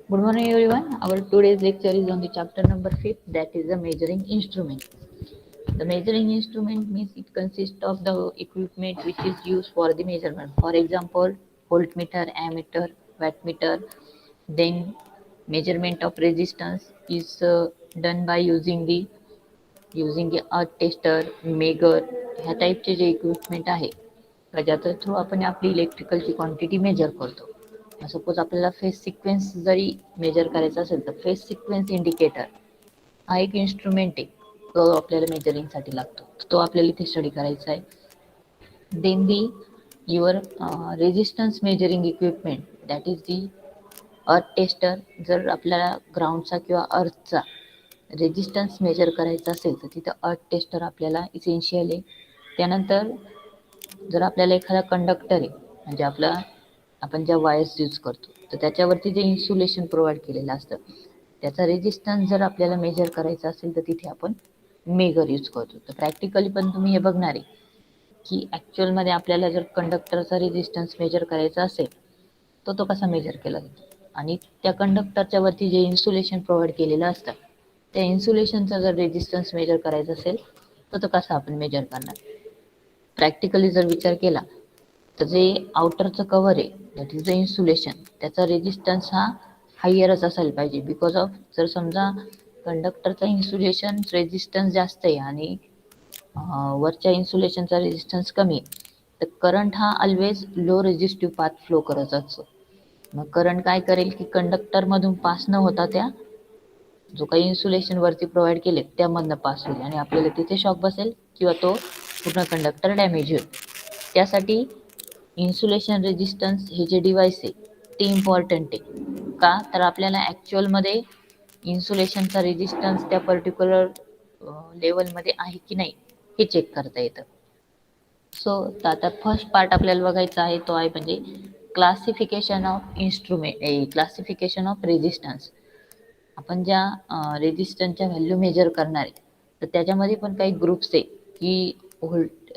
Good morning, everyone. Our today's lecture is on the chapter number 5, that is the measuring instrument. The measuring instrument means it consists of the equipment which is used for the measurement. For example, voltmeter, ammeter, wattmeter. Then measurement of resistance is done by using the earth tester, megger ह्या टाईपचे जे equipment आहे का ज्याच्या through आपण आपली इलेक्ट्रिकलची quantity major करतो. Suppose आपल्याला फेस सिक्वेन्स जरी मेजर करायचा असेल तर फेस सिक्वेन्स इंडिकेटर हा एक इन्स्ट्रुमेंट आहे तो आपल्याला मेजरिंगसाठी लागतो. तो आपल्याला इथे स्टडी करायचा आहे. Then the your resistance measuring equipment that is the earth tester. जर आपल्याला ग्राउंडचा किंवा अर्थचा रेजिस्टन्स मेजर करायचा असेल तर तिथं अर्थ टेस्टर आपल्याला इसेन्शियल आहे. त्यानंतर जर आपल्याला एखादा कंडक्टर आहे म्हणजे आपण ज्या वायर्स यूज करतो तर त्याच्यावरती जे इन्सुलेशन प्रोव्हाइड केलेलं असतं त्याचा रेजिस्टन्स जर आपल्याला मेजर करायचा असेल तर तिथे आपण मेगर यूज करतो. तर प्रॅक्टिकली पण तुम्ही हे बघणार आहे की ॲक्च्युअलमध्ये आपल्याला जर कंडक्टरचा रेजिस्टन्स मेजर करायचा असेल तर तो कसा मेजर केला जातो आणि त्या कंडक्टरच्या वरती जे इन्सुलेशन प्रोव्हाइड केलेलं असतं त्या इन्सुलेशनचा जर रेजिस्टन्स मेजर करायचा असेल तर तो कसा आपण मेजर करणार. प्रॅक्टिकली जर विचार केला तर जे आउटरचं कव्हर आहे दॅट इज द इन्सुलेशन त्याचा रेजिस्टन्स हा हायरच असायला पाहिजे. बिकॉज ऑफ जर समजा कंडक्टरचा इन्सुलेशन रेजिस्टन्स जास्त आहे आणि वरच्या इन्सुलेशनचा रेजिस्टन्स कमी आहे तर करंट हा always low resistive path flow करत असतो. मग करंट काय करेल की कंडक्टरमधून पास न होता त्या जो काही इन्सुलेशन वरती प्रोव्हाइड केले त्यामधनं पास होईल आणि आपल्याला तिथे शॉक बसेल किंवा तो पूर्ण कंडक्टर डॅमेज होईल. त्यासाठी इन्सुलेशन रेजिस्टन्स हे जे डिव्हाइस आहे ते इम्पॉर्टंट आहे. का तर आपल्याला ॲक्च्युअलमध्ये इन्सुलेशनचा रेजिस्टन्स त्या पर्टिक्युलर लेवलमध्ये आहे की नाही हे चेक करता येतं. सो आता फर्स्ट पार्ट आपल्याला बघायचा आहे तो आहे म्हणजे classification of instrument classification of resistance. आपण ज्या रेजिस्टन्सच्या व्हॅल्यू मेजर करणार आहे तर त्याच्यामध्ये पण काही ग्रुप्स आहे की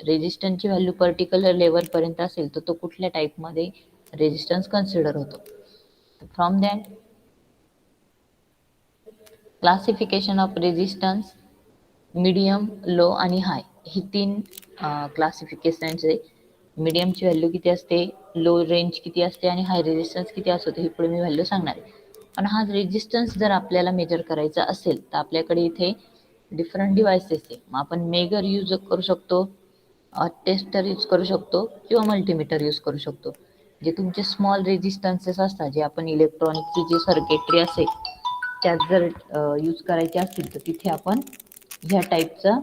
रेजिस्टन्सची व्हॅल्यू पर्टिक्युलर लेवलपर्यंत असेल तर तो कुठल्या टाईपमध्ये रेजिस्टन्स कन्सिडर होतो. From that classification of resistance medium, low आणि हाय ही 3 क्लासिफिकेशन्स आहे. मीडियमची व्हॅल्यू किती असते, लो रेंज किती असते आणि हाय रेजिस्टन्स किती असतो ही पुढे मी व्हॅल्यू सांगणार आहे. पण हा रेजिस्टन्स जर आपल्याला मेजर करायचा असेल तर आपल्याकडे इथे डिफरंट डिव्हाइसेस आहे. मग आपण मेगर यूज करू शकतो, टेस्टर यूज करू शकतो किंवा मल्टीमीटर यूज करू शकतो. जे तुमचे स्मॉल रेजिस्टन्सेस असतात जे आपण इलेक्ट्रॉनिकची जी सर्किटरी असेल त्यात जर यूज करायचे असतील तर तिथे आपण ह्या टाईपचा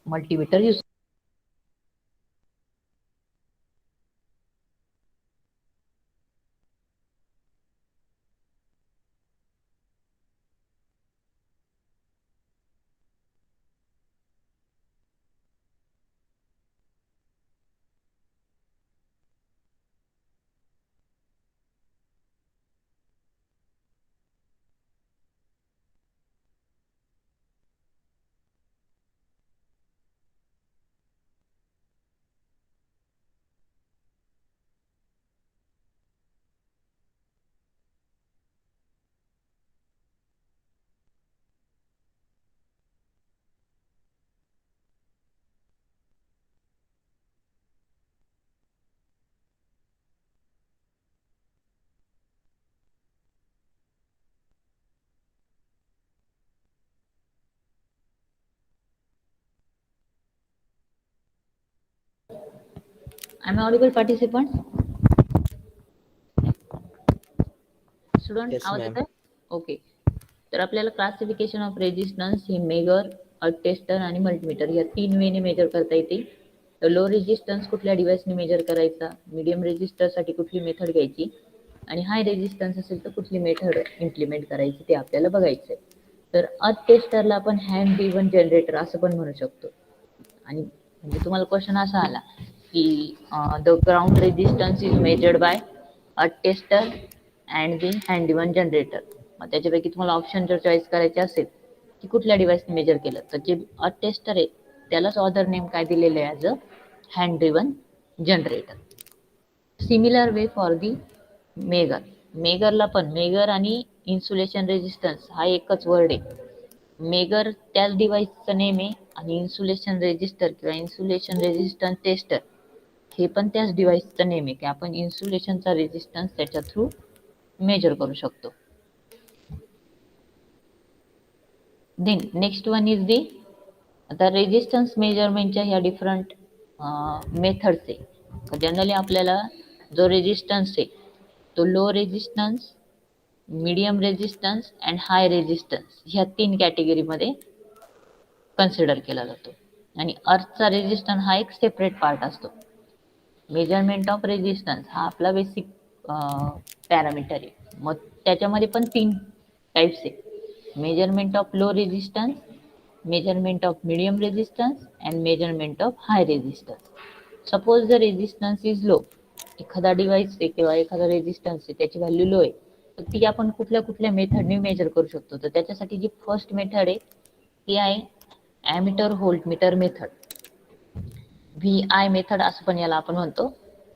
multimeter use. Am I audible, participant? Student Yes, आवाज ma'am. येतोय? ओके. तर आपल्याला क्लासिफिकेशन ऑफ रेजिस्टन्स हे मेगर, टेस्टर आणि मल्टीमीटर या 3 वेने मेजर करता येते. तर लो रेजिस्टन्स कुठल्या डिव्हाइसने मेजर करायचा, मीडियम रेजिस्टरसाठी कुठली मेथड घ्यायची आणि हाय रेजिस्टन्स असेल तर कुठली मेथड इम्प्लिमेंट करायची ते आपल्याला बघायचं आहे. तर अर्थ टेस्टरला आपण हँड ड्रिव्हन जनरेटर असं पण म्हणू शकतो. आणि म्हणजे तुम्हाला क्वेश्चन असा आला की the ground resistance is measured by a tester and the hand driven generator. मग त्याच्यापैकी तुम्हाला ऑप्शन जर चॉईस करायचे असेल की कुठल्या डिव्हाइसने मेजर केलं तर जे अर्थ टेस्टर आहे त्यालाच ऑदर नेम काय दिलेलं आहे as a hand driven generator. Similar way for the megger. मेगरला पण मेगर आणि इन्सुलेशन रेजिस्टन्स हा एकच वर्ड आहे. मेगर त्याच डिव्हाइसचं नेम आहे आणि इन्सुलेशन रेजिस्टर किंवा इन्सुलेशन रेजिस्टन्स टेस्टर हे पण त्याच डिव्हाइसचं नेम आहे की आपण इन्सुलेशनचा रेजिस्टन्स त्याच्या थ्रू मेजर करू शकतो. Then next one is the आता रेजिस्टन्स मेजरमेंटच्या ह्या डिफरंट मेथड्स आहे. जनरली आपल्याला जो रेजिस्टन्स आहे तो low resistance, medium resistance and high resistance ह्या 3 कॅटेगरीमध्ये कन्सिडर केला जातो. आणि अर्थचा रेजिस्टन्स हा एक सेपरेट पार्ट असतो. मेजरमेंट ऑफ रेजिस्टन्स हा आपला बेसिक पॅरामीटर आहे. मग त्याच्यामध्ये पण 3 टाइप्स आहे. Measurement of low resistance, measurement of medium resistance and measurement of high resistance. Suppose the resistance is low, एखादा डिव्हाइस आहे किंवा एखादा रेजिस्टन्स आहे त्याची व्हॅल्यू लो आहे, तर ती आपण कुठल्या कुठल्या मेथडने मेजर करू शकतो. तर त्याच्यासाठी जी फर्स्ट मेथड आहे ती आहे ammeter voltmeter method. VI method असं पण याला आपण म्हणतो.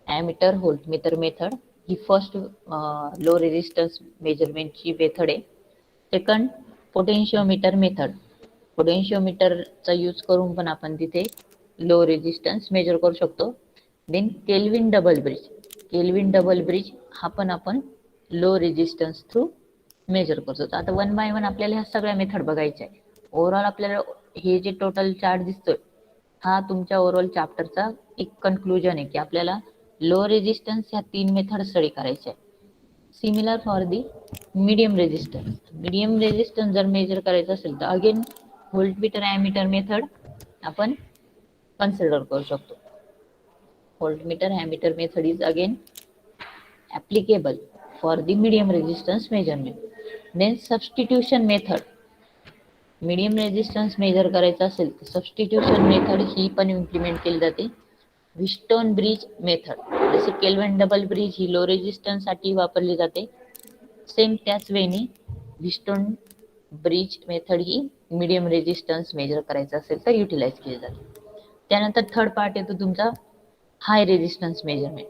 ॲमीटर व्होल्टमीटर मेथड ही फर्स्ट लो रेजिस्टन्स मेजरमेंटची मेथड आहे. Second potentiometer method. पोटेन्शिओमीटरचा यूज करून पण आपण तिथे लो रेजिस्टन्स मेजर करू शकतो. Then Kelvin double bridge. Kelvin double bridge हा पण आपण लो रेजिस्टन्स थ्रू मेजर करतो. तर आता वन बाय वन आपल्याला ह्या सगळ्या मेथड बघायच्या आहे. ओव्हरऑल आपल्याला हे जे टोटल चार्ट दिसतोय हा तुमच्या ओव्हरऑल चॅप्टरचा एक कन्क्लुजन आहे की आपल्याला लो रेजिस्टन्स ह्या 3 मेथड स्टडी करायच्या आहे. Similar for the medium resistance. Medium resistance जर मेजर करायचं असेल तर अगेन व्होल्टमीटर ॲमीटर मेथड आपण कन्सिडर करू शकतो. Voltmeter ammeter method is again applicable for the medium resistance measurement. Then substitution method. मीडियम रेजिस्टन्स मेजर करायचं असेल तर सबस्टिट्यूशन मेथड ही पण इम्प्लिमेंट केली जाते. व्हिस्टोन ब्रिज मेथड, जसे केल्विन डबल ब्रिज ही लो रेजिस्टन्स साठी वापरली जाते, सेम त्याच वेळी व्हिस्टोन ब्रिज मेथड ही मीडियम रेजिस्टन्स मेजर करायचं असेल तर युटिलाइज केली जाते. त्यानंतर थर्ड पार्ट येतो तुमचा हाय रेजिस्टन्स मेजरमेंट.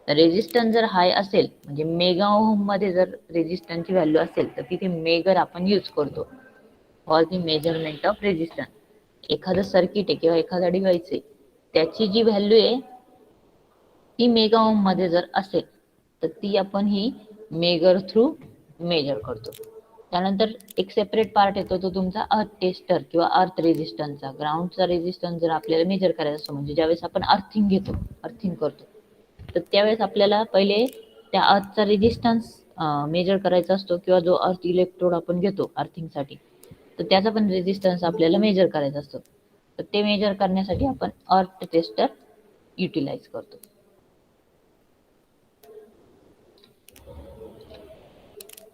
रेजिस्टन्स जर हाय असेल म्हणजे मेगा ओहम मध्ये जर रेजिस्टन्सची व्हॅल्यू असेल तर तिथे मेगर आपण यूज करतो for the measurement of resistance. एखादं सर्किट आहे किंवा एखादा डिव्हाइस आहे त्याची जी व्हॅल्यू आहे ती मेगा ओम मध्ये जर असेल तर ती आपण ही मेगर थ्रू मेजर करतो. त्यानंतर एक सेपरेट पार्ट येतो तो तुमचा अर्थ टेस्टर किंवा अर्थ रेजिस्टन्सचा. ग्राउंडचा रेजिस्टन्स जर आपल्याला मेजर करायचा असतो म्हणजे ज्यावेळेस आपण अर्थिंग घेतो, अर्थिंग करतो, तर त्यावेळेस आपल्याला पहिले त्या अर्थचा रेजिस्टन्स मेजर करायचा असतो किंवा जो अर्थ इलेक्ट्रोड आपण घेतो अर्थिंगसाठी तर त्याचा पण रेजिस्टन्स आपल्याला मेजर करायचा असतो. तर ते मेजर करण्यासाठी आपण अर्थ टेस्टर युटिलाइज करतो.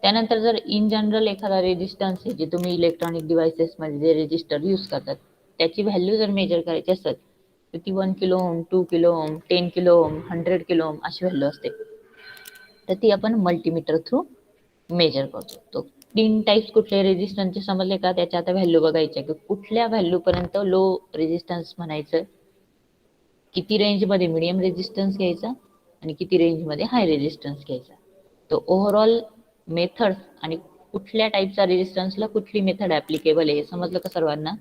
त्यानंतर जर इन जनरल एखादा रेजिस्टन्स आहे जे तुम्ही इलेक्ट्रॉनिक डिव्हाइसेस मध्ये जे रेजिस्टर यूज करतात त्याची व्हॅल्यू जर मेजर करायची असेल तर ती 1 kilo ohm, 2 kilo ohm, 10 kilo ohm, 100 kilo ओम अशी व्हॅल्यू असते. तर ती आपण मल्टीमीटर थ्रू मेजर करतो. तो 3 टाइप्स कुठले रेजिस्टन्सचे समजले का? त्याच्या आता व्हॅल्यू बघायच्या की कुठल्या व्हॅल्यू पर्यंत लो रेजिस्टन्स म्हणायचं, किती रेंज मध्ये मीडियम रेजिस्टन्स घ्यायचा आणि किती रेंज मध्ये हाय रेजिस्टन्स घ्यायचा. तो ओव्हरऑल मेथड आणि कुठल्या टाइपचा रेजिस्टन्सला कुठली मेथड ऍप्लिकेबल आहे हे समजलं का सर्वांना?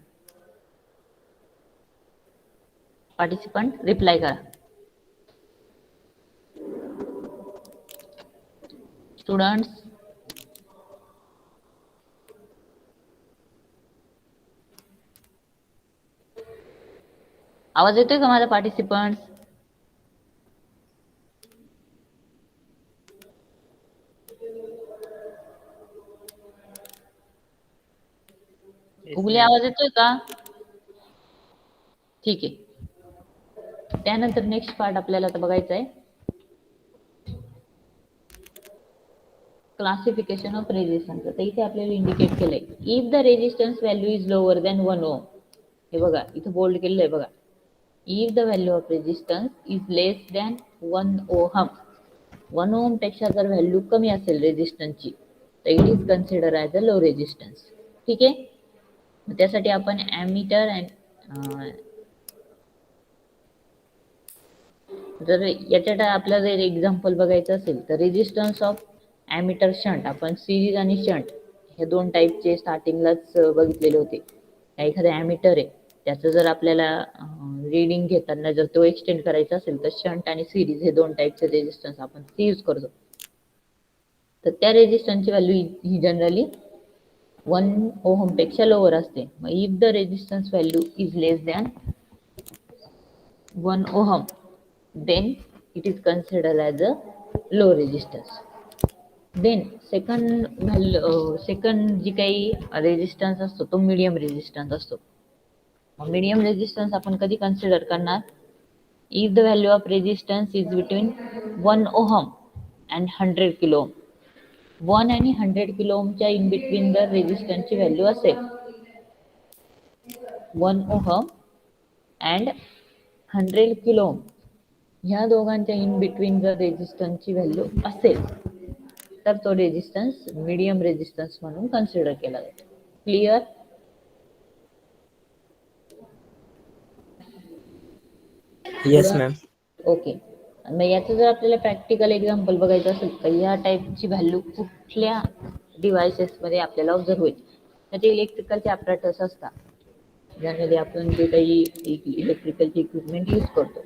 पार्टिसिपंट रिप्लाय करा. स्टुडंट्स आवाज येतोय का माझा पार्टिसिपंट? उगले आवाज येतोय का? ठीक आहे. त्यानंतर नेक्स्ट पार्ट आपल्याला आता बघायचा आहे क्लासिफिकेशन ऑफ रेजिस्टन्स. तर इथे आपल्याला इंडिकेट केलंय if the resistance value is lower than 1 ओम. हे बघा इथे बोल्ड केलेलं आहे बघा. If the value of resistance is less than 1 ohm, 1 ओम पेक्षा जर व्हॅल्यू कमी असेल रेजिस्टन्सची तर it is consider as a low resistance. ठीक आहे. त्यासाठी आपण ॲमीटर जर याच्यात आपल्याला जर एक्झाम्पल बघायचं असेल तर रेजिस्टन्स ऑफ ॲमीटर शंट, आपण सिरीज आणि शंट हे दोन टाईपचे स्टार्टिंगलाच बघितलेले होते. एखादा ॲमीटर आहे, त्याचं जर आपल्याला रीडिंग घेताना जर तो एक्सटेंड करायचा असेल तर शंट आणि सिरीज हे दोन टाईपचे रेजिस्टन्स आपण यूज करतो. तर त्या रेजिस्टन्सची व्हॅल्यू ही जनरली 1 ओहम पेक्षा लोअर असते. मग if the resistance value is less than 1 ohm, then it is considered as a low resistance. Then second जी काही रेजिस्टन्स असतो तो मीडियम रेजिस्टन्स असतो. मीडियम रेजिस्टन्स आपण कधी कन्सिडर करणार? If the value of resistance is between 1 ohm and 100 kilo ohm. 1 आणि 100 kilo ओमच्या इन बिटवीन जर रेजिस्टन्सची व्हॅल्यू असेल, 1 ohm अँड 100 किलो ओम, ह्या दोघांच्या इन बिटवीन जर रेजिस्टन्सची व्हॅल्यू असेल तर तो रेजिस्टन्स मीडियम रेजिस्टन्स म्हणून कन्सिडर केला जातो. क्लिअर? Yes ma'am. ओके. मग याचं जर आपल्याला प्रॅक्टिकल एक्झाम्पल बघायचं असेल तर या टाईपची व्हॅल्यू कुठल्या डिव्हायसेसमध्ये आपल्याला ऑब्झर्व होईल? तर ते इलेक्ट्रिकलचे ॲपरेटस असतात, ज्यामध्ये आपण जे काही इलेक्ट्रिकलचे इक्विपमेंट यूज करतो,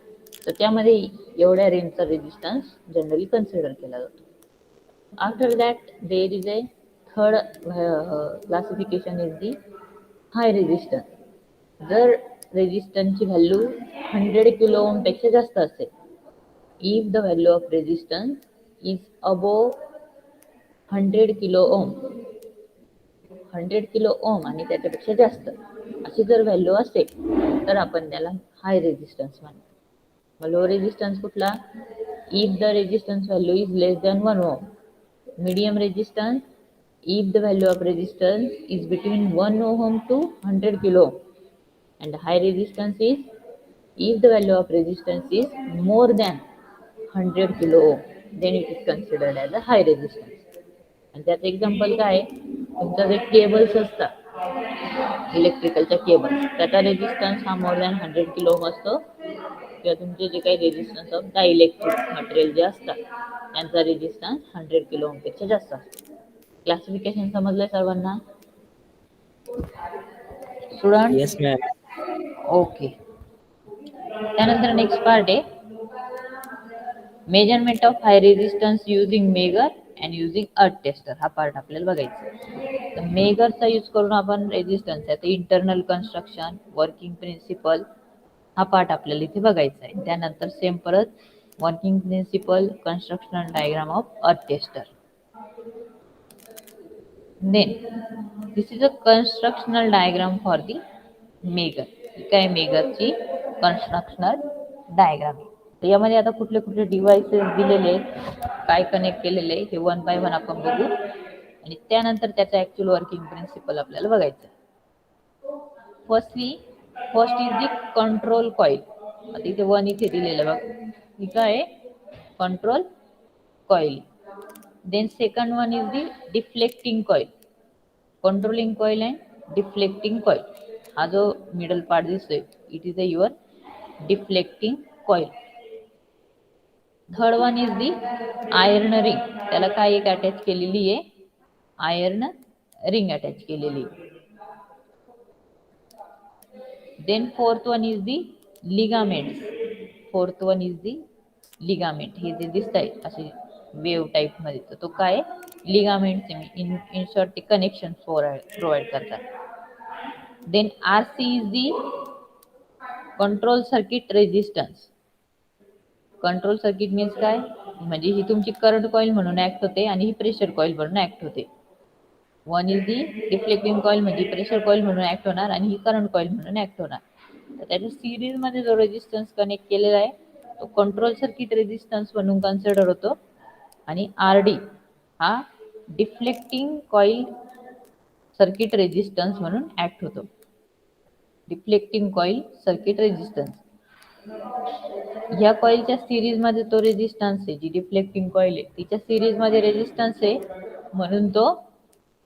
तर त्यामध्ये एवढ्या रेंजचा रेजिस्टन्स जनरली कन्सिडर केला जातो. After that there is a third classification is the high resistance. जर रेजिस्टन्सची व्हॅल्यू 100 किलो ओम पेक्षा जास्त असेल, if the value of resistance is above 100 kilo Om, 100 kilo ओम आणि त्याच्यापेक्षा जास्त अशी जर व्हॅल्यू असेल तर आपण त्याला हाय रेजिस्टन्स म्हणतो. मग लो रेजिस्टन्स कुठला? If the resistance value is less than 1 ohm. Medium resistance, if the value of resistance is between 1 ohm to 100 kilo ohm. And high resistance is if the value of resistance is more than 100 kilo ohm, then it is considered as a high resistance. आणि त्याचं example काय? तुमचं जे cables असतात इलेक्ट्रिकलच्या cables, त्याचा resistance हा more than 100 kilo ओम असतो, किंवा तुमचे जे काही रेजिस्टन्स ऑफ डायइलेक्ट्रिक मटेरियल जे असतात त्यांचा रेजिस्टन्स 100 किलो ओम पेक्षा जास्त असतो. क्लासिफिकेशन समजलंय सर्वांना? स्टुडंट? Yes ma'am. ओके. त्यानंतर नेक्स्ट पार्ट आहे measurement of high resistance using megger and using अर्थ टेस्टर. हा पार्ट आपल्याला बघायचा आहे. तर मेगरचा यूज करून आपण रेजिस्टन्स आहे इंटरनल कन्स्ट्रक्शन, वर्किंग प्रिन्सिपल, हा पार्ट आपल्याला इथे बघायचा आहे. त्यानंतर सेम परत working principle, constructional diagram of earth tester. Then this is a constructional diagram for the megger. काय मेगरची कन्स्ट्रक्शनल डायग्राम. तर यामध्ये आता कुठले कुठले डिव्हाइसेस दिलेले आहेत, काय कनेक्ट केलेले आहे हे वन बाय वन आपण बघू, आणि त्यानंतर त्याचा ऍक्च्युअल वर्किंग प्रिन्सिपल आपल्याला बघायचं. First is the control coil. आता इथे वन इथे दिलेलं बघ, ही काय control coil. Then second one is the deflecting coil. Controlling coil and deflecting coil. हा जो मिडल पार्ट दिसतोय it is a your deflecting coil. Third one is the iron ring. त्याला काय एक अटॅच केलेली आहे? आयर्न रिंग अटॅच केलेली. Then fourth one is the ligaments. Fourth one is the ligament. हे जे दिसत आहे असे वेव टाईप मध्ये, तर तो काय लिगामेंट इन शॉर्ट ते कनेक्शन प्रोव्हाइड करतात. Then RC is the control circuit resistance. Control circuit means काय? म्हणजे ही तुमची करंट कॉईल म्हणून ऍक्ट होते आणि ही प्रेशर कॉईल म्हणून ऍक्ट होते. One is the deflecting coil म्हणजे प्रेशर कॉईल म्हणून ऍक्ट होणार आणि ही करंट कॉईल म्हणून ऍक्ट होणार. तर त्याच्या सिरीज मध्ये जो रेजिस्टन्स कनेक्ट केलेला आहे तो कंट्रोल सर्किट रेजिस्टन्स म्हणून कन्सिडर होतो, आणि आर डी हा डिफ्लेक्टिंग कॉईल सर्किट रेजिस्टन्स म्हणून ऍक्ट होतो. Deflecting coil circuit resistance. ह्या कॉईलच्या सिरीज मध्ये तो रेजिस्टन्स आहे, जी डिफ्लेक्टिंग कॉईल आहे तिच्या सिरीज मध्ये रेजिस्टन्स आहे, म्हणून तो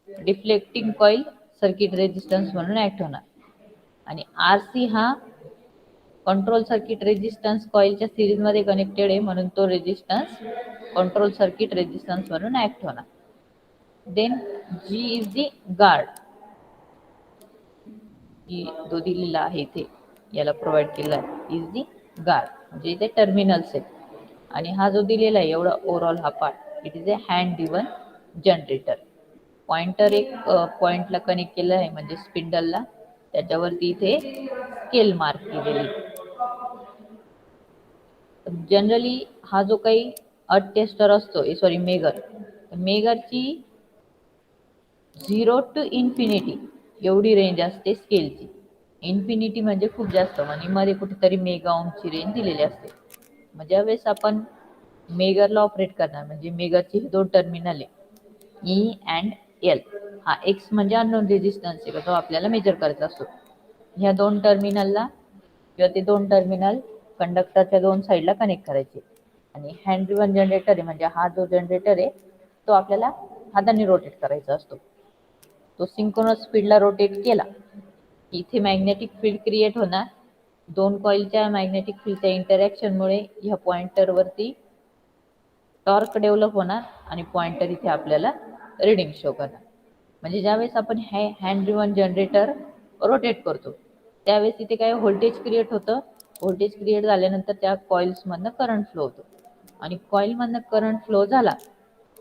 डिफ्लेक्टिंग कॉईल सर्किट रेजिस्टन्स म्हणून ऍक्ट होणार. आणि आरसी हा कंट्रोल सर्किट रेजिस्टन्स कॉइलच्या सिरीजमध्ये कनेक्टेड आहे म्हणून तो रेजिस्टन्स कंट्रोल सर्किट रेजिस्टन्स म्हणून ऍक्ट होणार. Then G is the guard, की जो दिलेला आहे इथे याला प्रोव्हाइड केला आहे इज दी गार्ड, म्हणजे इथे टर्मिनल्स आहेत. आणि हा जो दिलेला आहे एवढा ओव्हरऑल हा part it is a hand driven generator. Pointer एक पॉइंटला कनेक्ट केलं आहे म्हणजे स्पिंडलला, त्याच्यावरती इथे स्केल मार्क केलेली. जनरली हा जो काही अर्थ टेस्टर असतो सॉरी मेगर, मेगरची 0 to इन्फिनिटी एवढी रेंज असते स्केलची. इन्फिनिटी म्हणजे खूप जास्त, म्हणजे मध्ये कुठेतरी मेगा ओमची रेंज दिलेली असते. मग ज्यावेळेस आपण मेगरला ऑपरेट करणार म्हणजे मेगरचे हे दोन टर्मिनल आहे ई अँड एल. हा एक्स म्हणजे अननोन रेजिस्टन्स आहे जो आपल्याला मेजर करायचा असतो. ह्या दोन टर्मिनलला किंवा ते दोन टर्मिनल कंडक्टरच्या दोन साईडला कनेक्ट करायचे. आणि हँड ड्रिव्हन जनरेटर आहे म्हणजे हा जो जनरेटर आहे तो आपल्याला हाताने रोटेट करायचा असतो. तो सिंक्रोनस स्पीडला रोटेट केला इथे मॅग्नेटिक फील्ड क्रिएट होणार. दोन कॉइलच्या मॅग्नेटिक फील्डच्या इंटरॅक्शनमुळे ह्या पॉइंटरवरती टॉर्क डेव्हलप होणार आणि पॉइंटर इथे आपल्याला रिडिंग शो करणार. म्हणजे ज्यावेळेस आपण हे हँड ड्रिव्हन जनरेटर रोटेट करतो त्यावेळेस इथे काय व्होल्टेज क्रिएट होतं. व्होल्टेज क्रिएट झाल्यानंतर त्या कॉइल्समधनं करंट फ्लो होतो आणि कॉइलमधनं करंट फ्लो झाला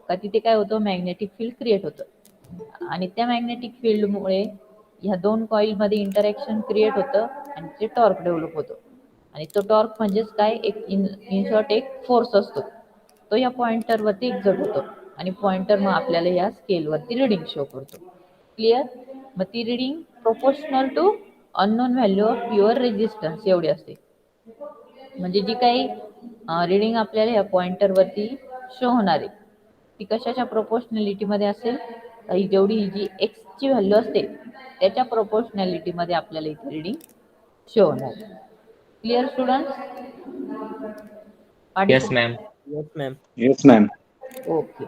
का तिथे काय होतं मॅग्नेटिक फील्ड क्रिएट होतं आणि त्या मॅग्नेटिक फील्डमुळे ह्या दोन कॉइलमध्ये इंटरॅक्शन क्रिएट होतं आणि ते टॉर्क डेव्हलप होतो. आणि तो टॉर्क म्हणजेच काय एक इन शॉर्ट एक फोर्स असतो तो या पॉइंटरवरती एक्झर्ट होतो आणि पॉइंटर मग आपल्याला या स्केलवरती रिडिंग शो करतो. क्लिअर. मग ती reading proportional to unknown value of your resistance एवढी असते. म्हणजे जी काही रिडिंग आपल्याला या पॉइंटरवरती शो होणार आहे ती कशाच्या प्रोपोर्शनॅलिटीमध्ये असेल तर जेवढी ही जी एक्सची व्हॅल्यू असते त्याच्या प्रोपोर्शनॅलिटीमध्ये आपल्याला इथे रिडिंग शो होणार. Clear students? Yes, ma'am. Yes, ma'am. Yes, ma'am. Okay.